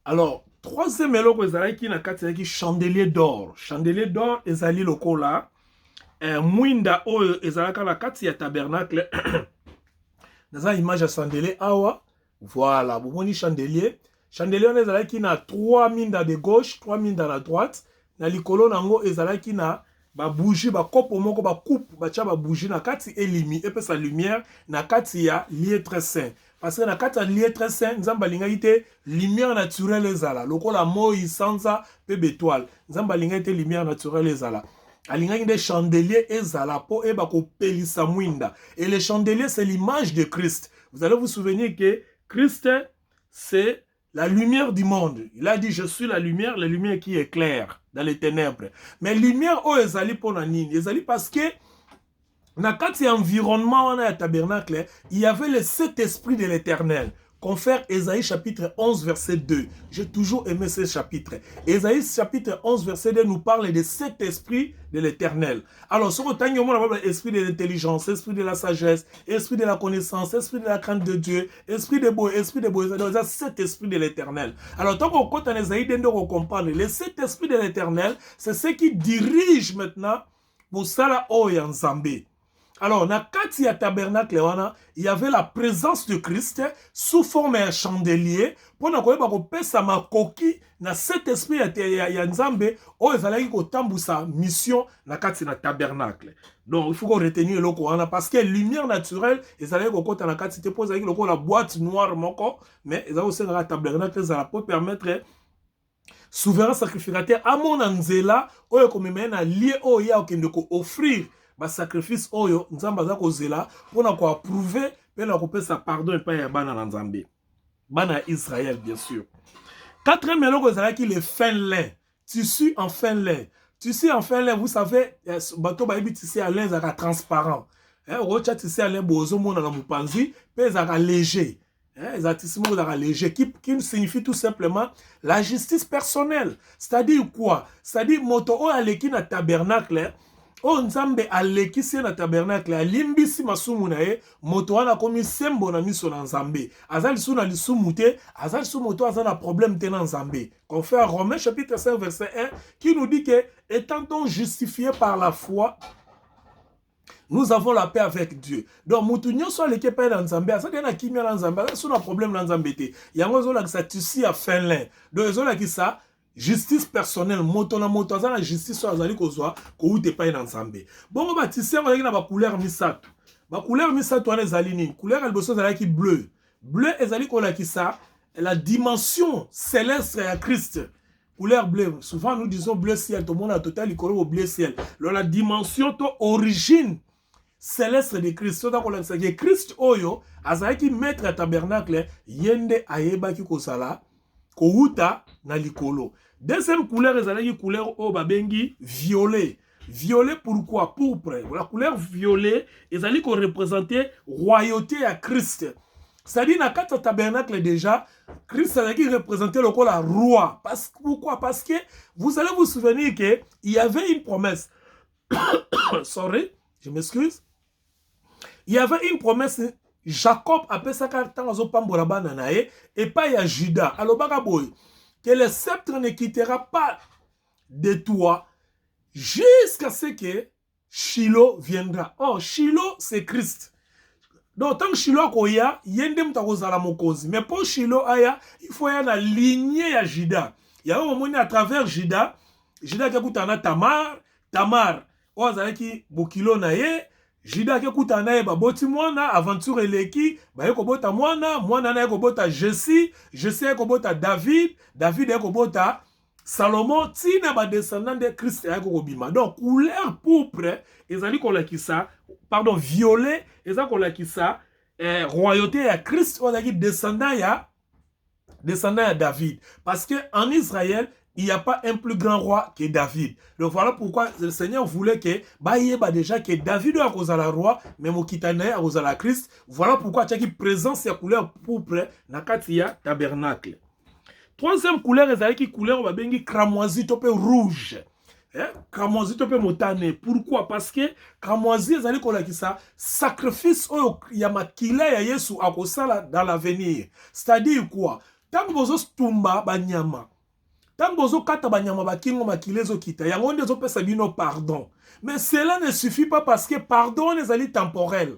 Alors, troisième eloko ezali qui na kati ezali chandelier d'or. Chandelier d'or ezali lokola mwinda oyo ezalaka na kati ya tabernacle. Naza image ya chandelier awa. Voilà, bomoni chandelier. Chandelier on ezalaki na 3 minda de gauche, 3 minda na droite. Na likolo nango ezalaki na ba bougie, ba kopo moko, ba coupe, ba tia ba bougie na kati elimi, epesa lumière na kati ya lieu très saint. Parce que na kati ya lieu très saint, nzamba lingaki te lumière naturelle ezala. Lokola moi sanza pe bétoile. Nzamba lingaki te lumière naturelle ezala. Alingaki des chandeliers ezala po eba ko pelisa mwinda. Et le chandelier c'est l'image de Christ. Vous allez vous souvenir que Christ c'est la lumière du monde. Il a dit je suis la lumière qui éclaire dans les ténèbres. Mais lumière oh ezali pour nini? Ezali parce que na kati environnement wana ya tabernacle, il y avait le Saint-Esprit de l'Éternel. Confère Ésaïe chapitre 11 verset 2. J'ai toujours aimé ce chapitre. Ésaïe chapitre 11 verset 2 nous parle de cet esprit de l'Éternel. Alors, ce qu'on a esprit de l'intelligence, esprit de la sagesse, esprit de la connaissance, esprit de la crainte de Dieu, esprit de beau, cet esprit de l'Éternel. Alors, tant qu'on compte en Ésaïe, on comprend le cet esprit de l'Éternel, c'est ce qui dirige maintenant pour Sala Oyan Zambé. Alors, na kati ya tabernacle wana, il y avait la présence de Christ sous forme de chandelier pour na koyeba ko pesa makoki na cet esprit ya Nzambe o ezalaki ko tambusa mission na kati na tabernacle. Donc, il faut qu'on retenir loko wana parce que lumière naturelle ezalaki ko kota na kati te po ezalaki loko la boîte noire moko, mais ezalaki aussi na tabernacle ezala pour permettre souverain sacrificateur à mon nzela oyo komema na lieu oyo ya okende ko offrir ba sacrifice oyo nzamba za kozela pona ko approuver pe na kopesa pardon epai ya bana na nzambe bana Israël bien sûr. Quatrième eloko ezalaki le fin lin, tissu en fin lin. Tissu en fin lin, vous savez bato ba yebi tissu à lin zaka transparent. Rocha tissu à lin bozo mona na mupanzi pe zaka léger. Léger qui signifie tout simplement la justice personnelle. C'est-à-dire quoi? C'est-à-dire moto o aleki na tabernacle o nzambe aleki se na tabernacle alimbisi masumu na ye moto wana komi sembo na miso na nzambe azali su na lisumu te azali su moto azali na problème te na nzambe. Confère Romains chapitre 5 verset 1 qui nous dit que étant donc justifié par la foi nous avons la paix avec Dieu. Donc, mutu nyonso aleki epai na nzambe azali na kimia na nzambe azali su na problème na nzambe te yango ezolakisa tisi ya fin lin. Donc ezolakisa justice personnelle, moto na moto azala justice so azali kozwa ko ute pa na nzambe. Bongo ba tisi yango na ba couleur misato. Ba couleur misato wana ezali nini? Couleur ya liboso ezalaki bleu. Bleu ezali kolakisa la dimension céleste ya Christ. Couleur bleue. Souvent nous disons bleu ciel, tout le monde a total likolo au bleu ciel. La dimension to origine céleste de Christ. So donc kolakisa que Christ oyo azalaki maître ya tabernacle yende ayebaki kosala kouta na likolo. Deuxième couleur ezalaki couleur o babengi violet. Violet pourquoi? Pourpre. La couleur violet ezali ko représenter royauté à Christ. C'est-à-dire na kati tabernacle déjà Christ ezalaki représenter le roi roi. Pourquoi? Parce que vous allez vous souvenir que il y avait une promesse. Sorry, je m'excuse. Il y avait une promesse. Jacob apesaka tangazo pambola bana na ye et pas ya Juda. Alobaka boy que le sceptre ne quittera pas de toi jusqu'à ce que Shiloh viendra. Oh, Shiloh c'est Christ. Donc tant que Shiloh koya yende mutakozala mokozi. Mais pour Shiloh aya, il faut y aller la lignée ya Juda. Il y a un moment à travers Juda, Juda qui a Tamar, ozalaki bokilo na ye. Juda ke kuta na ye baboti mwana aventure eleki ba ye kobota mwana na ye kobota Jesse ye kobota David ye kobota Salomon tina ba descendant de Christ ya kobima. Donc couleur pourpre ezali kolakisa pardon violet ezali kolakisa royauté ya Christ ozaki descendant ya David parce que en Israël il n'y a pas un plus grand roi que David. Donc voilà pourquoi le Seigneur voulait que déjà que David a causé la roi, mais Mokitane a causé la Christ. Voilà pourquoi tu as une présence de couleur pourpre dans le tabernacle. Troisième couleur, c'est la couleur cramoisi tope rouge. Cramoisi tope motane. Pourquoi? Parce que cramoisi c'est ça sacrifice il y a makila ya Yesu akosala dans l'avenir. C'est-à-dire quoi? tango bozo stumba banyama, tango bozo kata banyama bakingo makilezo kita, yango nde zo pesa bino pardon. Mais cela ne suffit pas parce que pardon les ali temporel.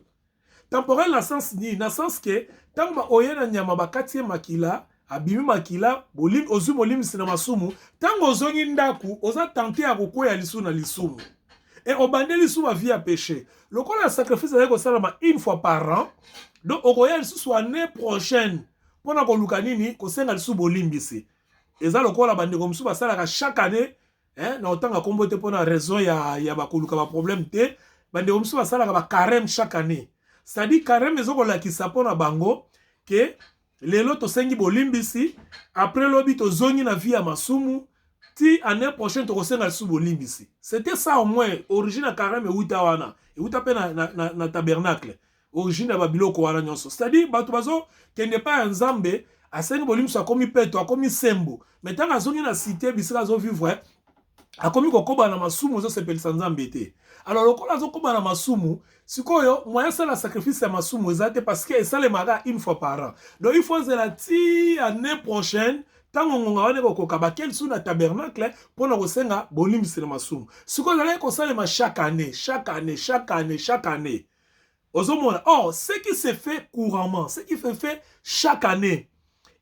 Temporel na sens ni, na sens que tango ba oyena nyama bakati makila, abimi makila, bolim ozu bolim sina masumu, tango ozongi ndaku, oza tenter ya kokoya lisu na lisumu. Et obande lisu vie à péché. Le coup la sacrifice avec osalama une fois par an. Donc okoya lisu soit année prochaine. Pona ko lukanini ko senga lisu bolimbisi. Eza le coup la bande comme sou basala chaque année, hein, na otanga kombote pona raison ya ba koluka ba problème te, bande comme sou basala ba carême chaque année. C'est-à-dire carême ezoko la ki sapona bango que lelo to sengi bolimbisi, après lobi to zongi na vie ya masumu. Si année prochaine, tu as sous bolimbisi. C'était ça au moins. Origine carême et utawana. Et utape na tabernacle. Origine à Babiloko wana nyonso. C'est-à-dire, batubazo, qui n'est pas un zambe, à 5 bolim soit comme peto, a comme sembo. Mais tant que na cité, bisika zo vivre, a comme kokoba na masumu, zo s'appelle sans zambete. Alors, le kola zo koba na masumu, si koyo, moyen ça la sacrifice à masumu, ezate parce que ça le maga une fois par an. Donc, il faut la ti année prochaine, tango ngonga wane kokoka bakel sous na tabernacle pour na kosenga bolimbisi na masumu. Siko zala ko salema chaque année. Ozomona. Oh, ce qui se fait couramment, ce qui se fait chaque année.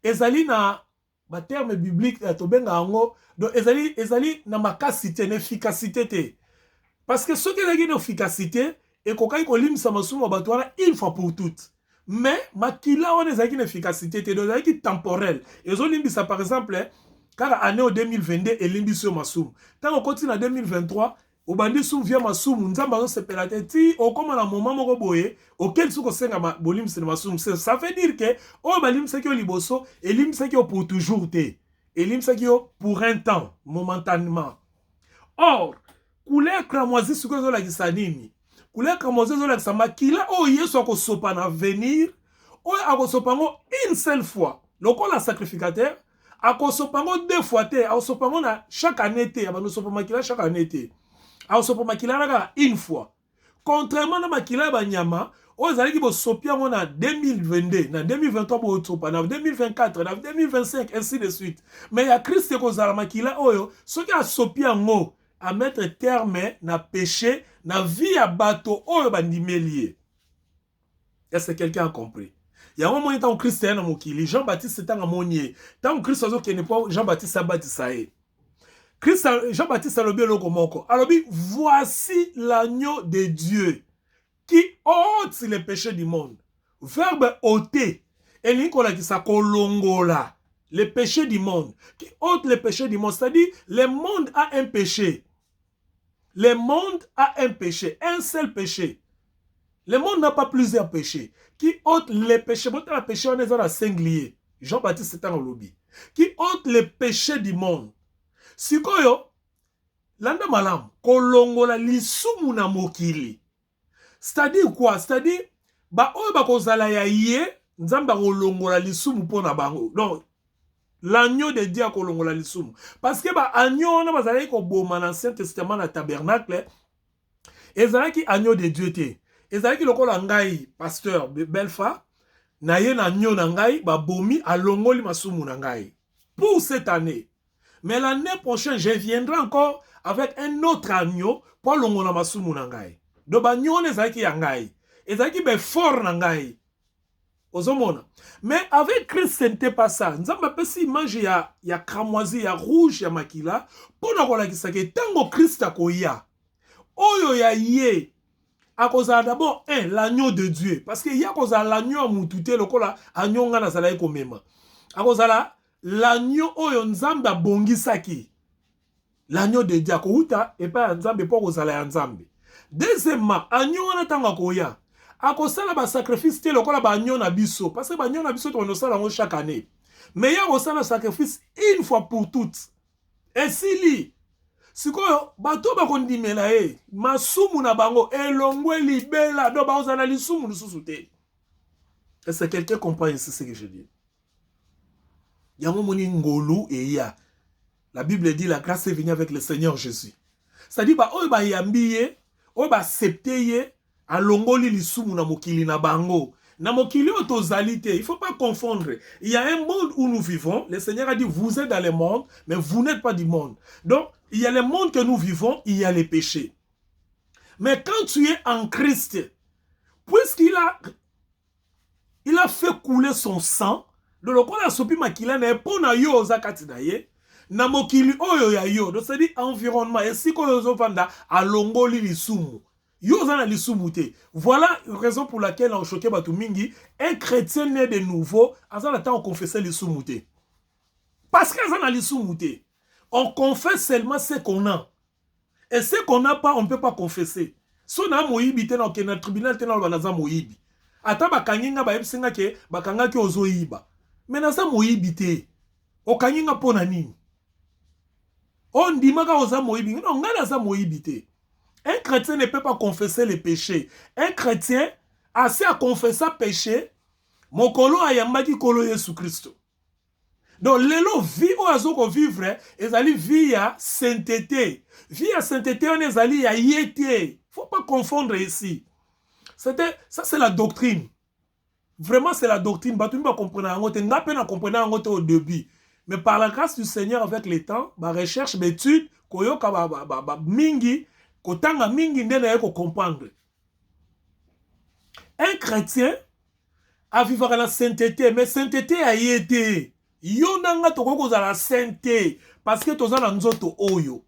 Ezali na ba terme biblique to benga ngo, donc ezali na makasité, na efficacité te. Parce que ce qui est une efficacité et kokai kolimbisa masumu batwana une fois pour toutes. Mais makila on est une efficacité c'est temporelle et ont limbisa par exemple car année 2022 et limbiso masum tant on continue en 2023 au bandi sou via masum nzamba on se pelati au comme na moment moko boye auquel sou ko senga bolim c'est masum ça veut dire que o balim c'est que liboso et lim c'est que pour toujours te et lim c'est que pour un temps momentanément. Or couleur cramoisi sou ko la kisanini couleur cramoisi zo la kisama kila o yeso ko sopa na venir o akosopango une seule fois loko la sacrificateur akosopango deux fois te akosopango na chaque année te abano sopa makila chaque année te akosopa makila na une fois contrairement na makila ba nyama o zalaki bo sopiango na 2022 na 2023 bo sopa na 2024 na 2025 ainsi de suite mais ya Christ ko zala makila oyo soki asopiango à mettre terme na péché na vie à bateau oyo bandimelier. Est-ce que quelqu'un a compris? Il y a un moment où Christ est dans mokili, Jean-Baptiste est dans monier. Tant que Christ est pas Jean-Baptiste a baptisé. Christ Jean-Baptiste a le komoko. Alors voici l'agneau de Dieu qui ôte les péchés du monde. Verbe ôter. Et l'incola qui s'akolongola. Les péchés du monde. Qui ôte les péchés du monde. C'est-à-dire, le monde a un péché. Le monde a un péché, un seul péché. Le monde n'a pas plusieurs péchés. Qui ôte les péchés, bon, le péché, on est dans la singulier. Jean-Baptiste est en lobby. Qui ôte les péchés du monde. Si koyo, landa malam, kolongola lisumu na mokili. C'est-à-dire quoi? C'est-à-dire, ba oyo ba kozala ya ye, nzamba kolongola lisumu pona bango. Donc, l'agneau de Dieu kolongola lisumu. Parce que ba agneau on a bazali ko boma dans l'Ancien Testament na tabernacle. Ezalaki agneau de Dieu te. Ezalaki lokola ngai pasteur Belfa na ye na agneau na ngai ba bomi alongoli masumu na ngai. Pour cette année. Mais l'année prochaine je viendrai encore avec un autre agneau pour longola masumu na ngai. Donc ba agneau on ezalaki ya ngai. Ezalaki be fort na ngai. Ozomona. Mais avec Christ, ce n'était pas ça. Nous avons pas si image ya cramoisi, ya rouge, ya makila. Pour nous voir que tango Christ a koya. Oyo ya ye. A cause d'abord l'agneau de Dieu. Parce que y a cause l'agneau a moutouté le kola agneau ngana zala ko mema. A cause l'agneau oyo nzamba bongi saki. L'agneau de Dieu ko uta et pas nzambe pour cause la nzambe. Deuxièmement, agneau ngana tango koya. A cause de la sacrifice, c'est le cas de bagnon na biso. Parce que bagnon na biso, on le sait chaque année. Mais il y a aussi un sacrifice une fois pour toutes. Et si si quoi, bateau ba kondi melae, masumu na bango, elongwe libela, do ba ozana lisumu lususute. Est-ce que quelqu'un comprend ici ce que je dis? Il y a un moment ngolu et ya. La Bible dit la grâce est venue avec le Seigneur Jésus. C'est-à-dire ba oy ba yambiye, oy ba septeye. Alongoli lisumu na mokili na bango Namokili autosalité, il ne faut pas confondre. Il y a un monde où nous vivons. Le Seigneur a dit, vous êtes dans le monde, mais vous n'êtes pas du monde. Donc, il y a le monde que nous vivons, il y a les péchés. Mais quand tu es en Christ, puisqu'il a fait couler son sang, le local a sopi makila na epona yo ozakati na ye, na mokili oyo ya yo, donc c'est-à-dire environnement, et si ko yozo fanda alongoli lisumu. Yo zana lisumu te. Voilà la raison pour laquelle on choqué batu mingi, un chrétien né de nouveau, azana ta on confessait lisumu te. Parce qu'azana lisumu te. On confesse seulement ce qu'on a. Et ce qu'on n'a pas, on ne peut pas confesser. Si on a moyibi te na okena tribunal te na banaza moyibi. Ata bakanginga ba yebsinga ke bakanga ki ozoyiba. Mais naza moyibi te. Okanginga pona nini? On dit maka oza moyibi. Non, ngana za moyibi te. Un chrétien ne peut pas confesser les péchés. Un chrétien, assez à confesser péché, mokolo ayambaki kolo Yesu Christo. Donc, lelo vie ou azoko vivre, ezali vie ya sainteté. Vie ya sainteté, on ezali ya yété. Faut pas confondre ici. Ça, c'est la doctrine. Vraiment, c'est la doctrine. Bah, tu ne comprends pas au début. Mais par la grâce du Seigneur, avec le temps, ma recherche, mes études, koyoka mingi, kotanga mingi ndena yeko comprendre. Un chrétien a vivre la sainteté, mais sainteté a yété. Yo nanga toko za la sainteté parce que toza na nzoto oyo.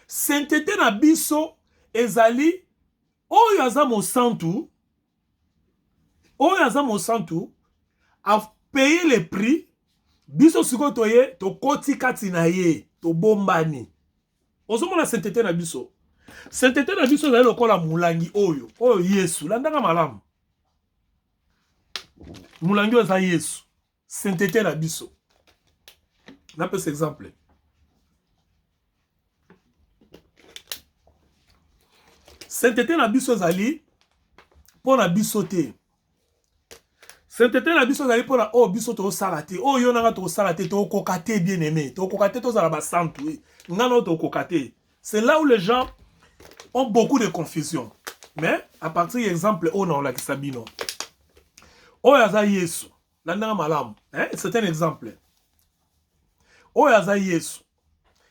Sainteté na biso ezali oyo aza mo santu. Oyo aza mo santu a payé le prix biso siko toye to koti kati na ye to bombani. Ozomo la sainteté na biso. Sainteté na biso ezali lokola mulangi oyo Yesu landanga malamu. Mulangi eza Yesu. Sainteté na biso. On peut cet exemple. Sainteté na biso zali pour na biso te. Sainteté na biso zali pour na biso to salate. Yo nanga to salate to kokate bien aimé. To kokate to zala ba santu. Ngana to kokate. C'est là où les gens ont beaucoup de confusion. Mais à partir d'exemple non la kisabino. Yaza Yesu. Landanga malamu. C'est un exemple. Yaza Yesu.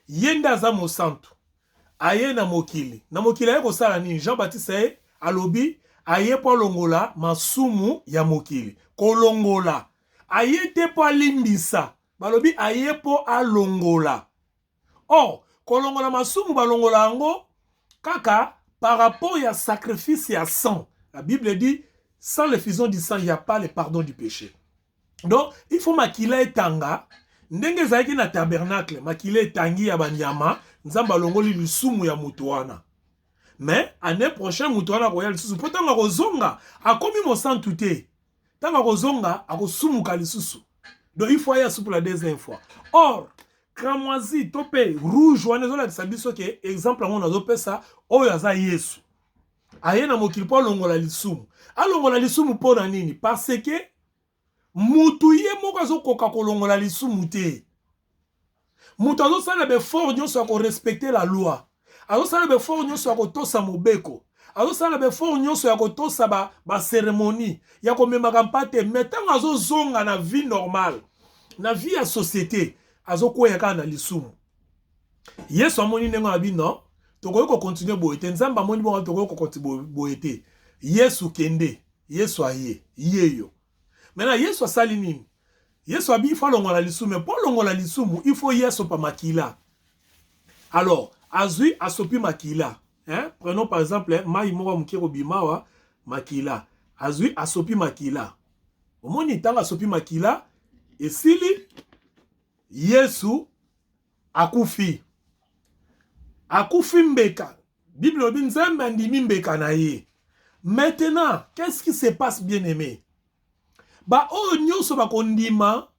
Yenda za mo santu. Aye na mokili. Na mokili aye kosala nini? Jean-Baptiste alobi aye po longola masumu ya mokili. Kolongola. Aye te po alimbisa. Balobi aye po alongola. Kolongola masumu balongola ango kaka par rapport à sacrifice et à sang. La Bible dit sans l'effusion du sang, il n'y a pas le pardon du péché. Donc, il faut makila etanga. Ndenge zaiki na tabernacle, makila etangi ya banyama, nzamba longoli lisumu ya mutuana. Mais, année prochaine, mutuana royal lisusu. Pourtant, nga kozonga, akomi mo sang touté. Tanga kozonga, akosumu kalisusu. Donc, il faut y aller pour la deuxième fois. Or, cramoisi, topé, rouge, wane zola kisabiso ke, exemple, on a zopé ça, yaza Yesu. Aye na mokili po longola lisumu. Alongola lisumu po na nini? Parce que mutu ye moko azokoka kolongola lisumu te. Mutu azosala befort nyonso ya korespecte la loi. Azosala befort nyonso ya kotosa mobeko. Azosala befort nyonso ya kotosa ba cérémonie. Ya komemaka mpate. Mais ntango azozonga na vie normale, na vie ya société, azokwea kaka na lisumu. Yesu amoni ndenge abi non. Tokoki ko continuer boyete. Nzamba amoni bongo tokoki ko continuer boyete. Yesu kende. Yesu aye. Yeyo. Maintenant, Yesu asali nini? Yesu abi il faut longola lisumu. Mais pour longola lisumu, il faut Yesu pa makila. Alors, azui asopi makila. Prenons par exemple, mai moko mukiro bimawa makila. Azui asopi makila. Omoni tanga asopi makila. Esili Yesu akufi. Akufi mbeka. Bible dit nzambe andimi mbeka na ye. Maintenant, qu'est-ce qui se passe, bien-aimé? Ba o nyonso ba kondima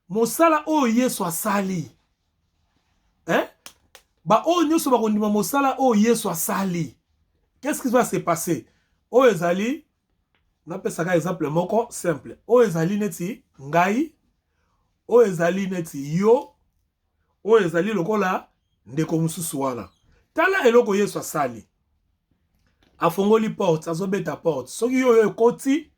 mosala o Yesu asali. Ba o nyonso ba kondima mosala o Yesu asali. Qu'est-ce qui va se passer? O ezali, na pesa ka exemple moko simple. O ezali neti ngai, o ezali neti yo, o ezali lokola ndeko mususu wana. Tala eloko Yesu asali. Afongoli porte, azobeta porte. Soki yo ekoti,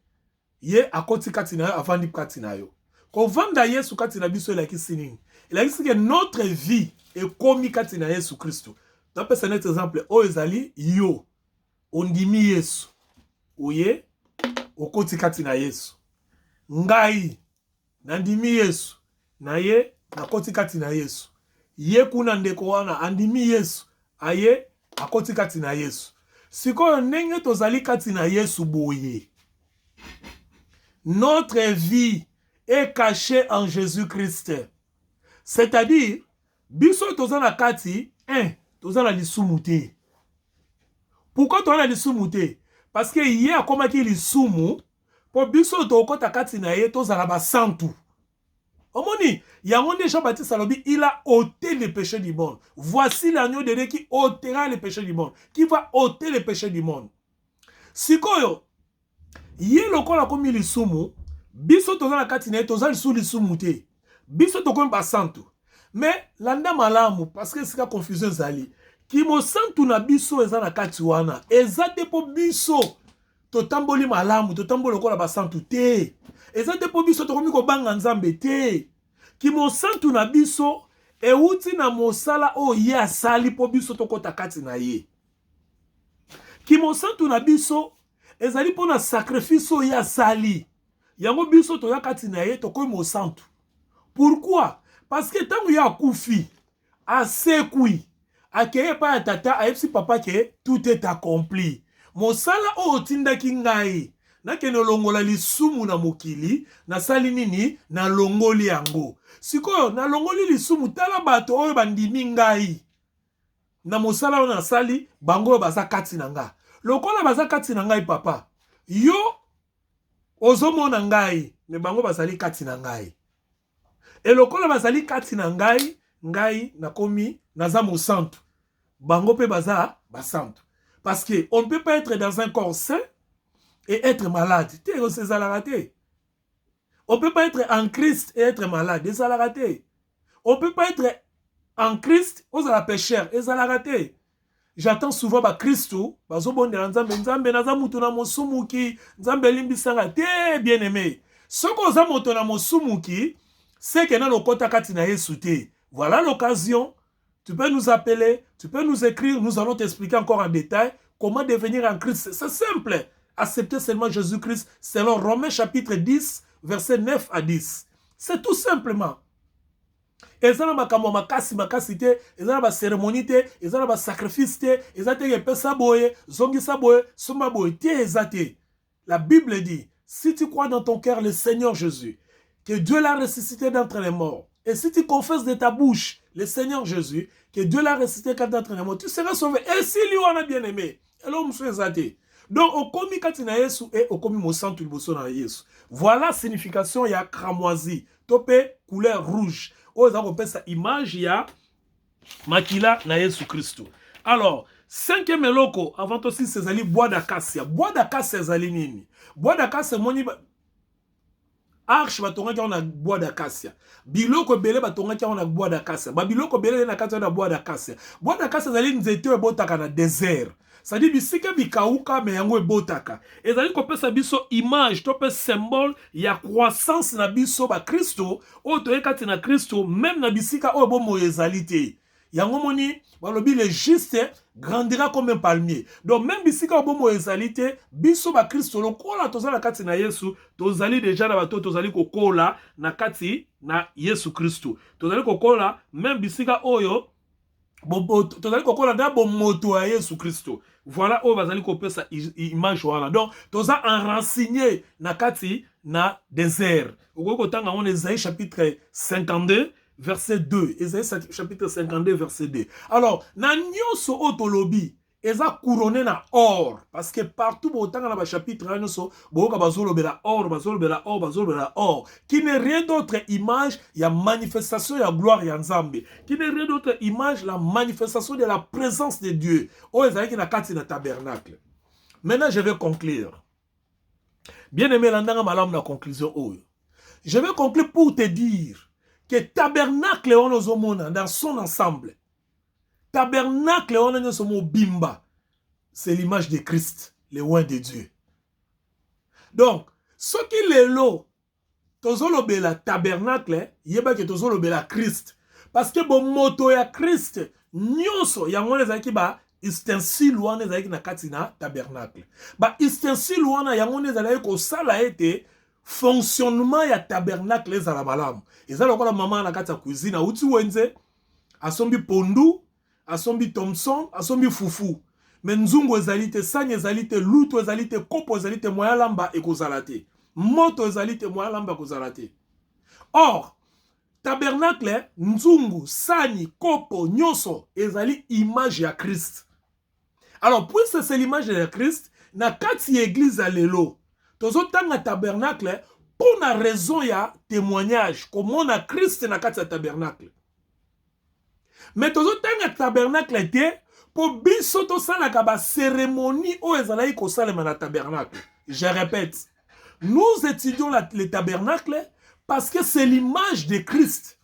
ye akoti kati na yo avandi kati na yo. Kovanda Yesu kati na biso elakisi nini? Elakisi que notre vie ekomi kati na Yesu Kristo. Napesa net exemple oyo ezali yo ondimi Yesu. Oye okoti kati na Yesu. Ngai nandimi Yesu. Na ye nakoti kati na Yesu. Ye kuna ndeko wana andimi Yesu. Aye akoti kati na Yesu. Sikoyo ndenge tozali kati na Yesu boye. Notre vie est cachée en Jésus-Christ. C'est-à-dire, biso tozana kati, tozana lisumu te. Pourquoi tozana lisumu te? Parce que yé a komaki lisumu, pour biso tokota kati na ye tozala ba santu. Omoni, yango nde Jean-Baptiste alobi, il a ôté les péchés du monde. Voici l'agneau de Dieu qui ôtera les péchés du monde. Qui va ôter les péchés du monde. Sikoyo, yé lokola komi lisumu, biso tozana kati na ye tozala lisumu te. Biso tokomi ba santu. Mais landa malamu parce que c'est la confusion zali. Ki mo santu na biso eza na kati wana. Eza te po biso to tamboli malamu, to tamboli lokola ba santu te. Eza te po biso tokomi ko banga nzambe te. Ki mo santu na biso euti na mosala o ye asali po biso tokota kati na ye. Ki mo santu na biso ezali po na sacrifice o ye asali. Yango biso to ya kati na ye tokomi mo santu. Pourquoi? Parce que tant qu'il y a koufi, à sekui, à keye pa tata, à epsi papa ke tout est accompli. Mon sala o tinda kingai, na keno longola li sumu na mokili, na sali nini, na longoli yango. Siko, na longoli li sumu, tala bato oyo bandimi ngai. Na mosala na sali, bango baza kati na nga. Lokola baza kati na ngai papa, yo, ozomo na ngai, me bango bazali kati na ngai. Et lokola bazali kati na ngai, ngai nakomi naza mo santu. Bango pe baza ba santu. Parce que on ne peut pas être dans un corps sain et être malade. C'est ça la raté. On ne peut pas être en Christ et être malade. C'est ça la raté. On ne peut pas être en Christ aux la pécheur. C'est ça la raté. J'attends souvent ba Christo, bazo bonde nzambe nzambe naza mutu na mosumuki, nzambe limbisanga te bien aimé. Soko za moto na mosumuki, c'est que dans le kota katina yesute. Voilà l'occasion. Tu peux nous appeler, tu peux nous écrire, nous allons t'expliquer encore en détail comment devenir en Christ. C'est simple. Accepter seulement Jésus-Christ selon Romains chapitre 10, versets 9 à 10. C'est tout simplement. Ezana makambo makasi te, ezana ba cérémonie te, ezana ba sacrifice te, ezate ke pesa boye, zongi sa boye, soma boye te ezate. La Bible dit, si tu crois dans ton cœur le Seigneur Jésus, que Dieu l'a ressuscité d'entre les morts, et si tu confesses de ta bouche le Seigneur Jésus, que Dieu l'a ressuscité d'entre les morts, tu seras sauvé. Et si lui on a bien aimé, alors on se fait. Donc, au komi katina Yesu et au komi mosantu liboso na Yesu. Voilà la signification ya cramoisi, topé couleur rouge. Oza ko pesa image ya makila na Yesu Christo. Alors, cinquième eloko, avant aussi c'est bois d'acacia. Bois d'acacia ezali nini? Bois d'acacia moni arche batonga ki on a bois d'acacia. Biloko belé batonga ki on a bois d'acacia. Ba biloko belé na kati on a bois d'acacia. Bois d'acacia ezali nzete ebotaka na désert. Ça dit bisika bikauka me yango ebotaka. Ezali kopesa biso image, tope symbole ya croissance na biso ba Kristo, o toyekati na Kristo même na bisika o bomo ezali te. Yango moni balobi le juste grandira comme un palmier. Donc même bisika o bomo ezali te, biso ba Kristo lokola tozala kati na Yesu, tozali déjà na bato tozali kokola na kati na Yesu Kristo. Tozali kokola même bisika oyo tozali kokola na bomoto ya Yesu Kristo. Voilà où bazali kopesa image wana. Donc toza enraciné na kati na désert. Oko tanga on Ésaïe chapitre 52 verset 2. Ésaïe chapitre 52 verset 2. Alors na nyonso otolobi eza couronné na or parce que partout botanga na ba chapitre nyonso boka bazolobela or bazolobela or bazolobela or qui n'est rien d'autre image ya manifestation ya gloire ya Nzambe, qui n'est rien d'autre image la manifestation de la présence de Dieu o ezali na kati na tabernacle. Maintenant je vais conclure. Bien aimé landanga malamu na conclusion oyo. Je vais conclure pour te dire que tabernacle on ozomona dans son ensemble. Tabernacle, on a ce mot bimba. C'est l'image de Christ, le oint de Dieu. Donc, Ce qui lelo, tozolo bela tabernacle, yeba que tozolo bela Christ. Parce que bon moto ya Christ, nyonso, yango nezaki ba, ustensile wana ezalaki na kati na tabernacle. Ba ustensile wana yango nezalaki kosala ete fonctionnement ya tabernacle ezala malamu. Ezala lokola mama na kati ya cuisine, uti wenze, asombi pondu, asombi Thompson, asombi fufu. Mais nzungu ezali te, sani ezali te, lutu ezali te, kopo ezali te, moya lamba ekozala te. Moto ezali te, moya lamba ekozala te. Or, tabernacle, nzungu, sani, kopo, nyonso, ezali image ya Christ. Alors, puisque c'est l'image de Christ, na kati église à lelo, tozo tanga tabernacle, pour na raison ya témoignage, comme on a Christ na kati ya tabernacle. Mais tozo tanga tabernacle te, pour biso to salaka ba cérémonie o ezalaï ko salema na tabernacle. Je répète, nous étudions les tabernacles parce que c'est l'image de Christ.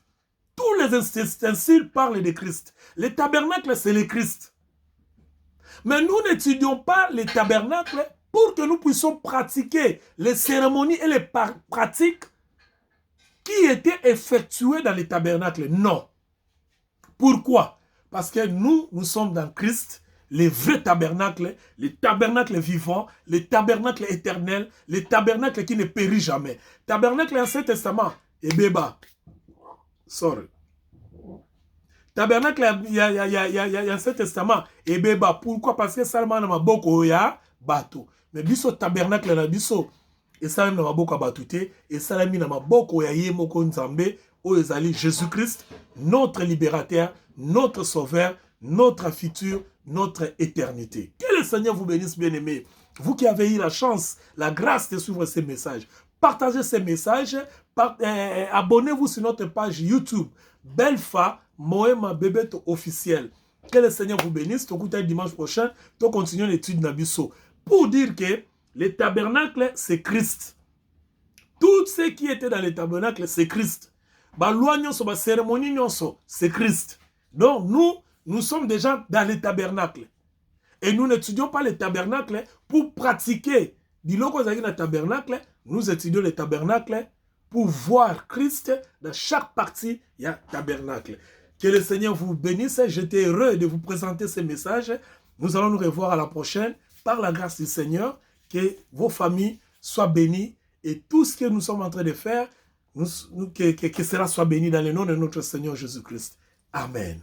Tous les ustensiles parlent de Christ. Les tabernacles, c'est le Christ. Mais nous n'étudions pas les tabernacles pour que nous puissions pratiquer les cérémonies et les pratiques qui étaient effectuées dans les tabernacles. Non. Pourquoi? Parce que nous sommes dans Christ, les vrais tabernacles, les tabernacles vivants, les tabernacles éternels, les tabernacles qui ne périssent jamais. Tabernacle Ancien Testament, et béba. Sorry. Tabernacle, il y a Ancien Testament, et béba. Pourquoi? Parce que Salman n'a beaucoup ya bateau. Mais biso tabernacle na biso, et ça n'a beaucoup batouté, et ça n'a beaucoup ya yemoko nzambe, o ezali Jésus-Christ, notre libérateur, notre sauveur, notre futur, notre éternité. Que le Seigneur vous bénisse, bien-aimés. Vous qui avez eu la chance, la grâce de suivre ces messages, partagez ces messages, abonnez-vous sur notre page YouTube, Belfa Moema Bebeto officiel. Que le Seigneur vous bénisse. Tout dimanche prochain, nous continuons l'étude Nabiso. Pour dire que les tabernacles, c'est Christ. Tout ce qui était dans les tabernacles, c'est Christ. Ba loi nyonso, ba cérémonie nyonso, c'est Christ. Donc nous sommes déjà dans les tabernacles. Et nous n'étudions pas les tabernacles pour pratiquer. Biloko zaki na tabernacle, nous étudions les tabernacles pour voir Christ dans chaque partie, il y a tabernacle. Que le Seigneur vous bénisse. J'étais heureux de vous présenter ces messages. Nous allons nous revoir à la prochaine. Par la grâce du Seigneur, que vos familles soient bénies et tout ce que nous sommes en train de faire, que cela soit béni dans le nom de notre Seigneur Jésus-Christ. Amen.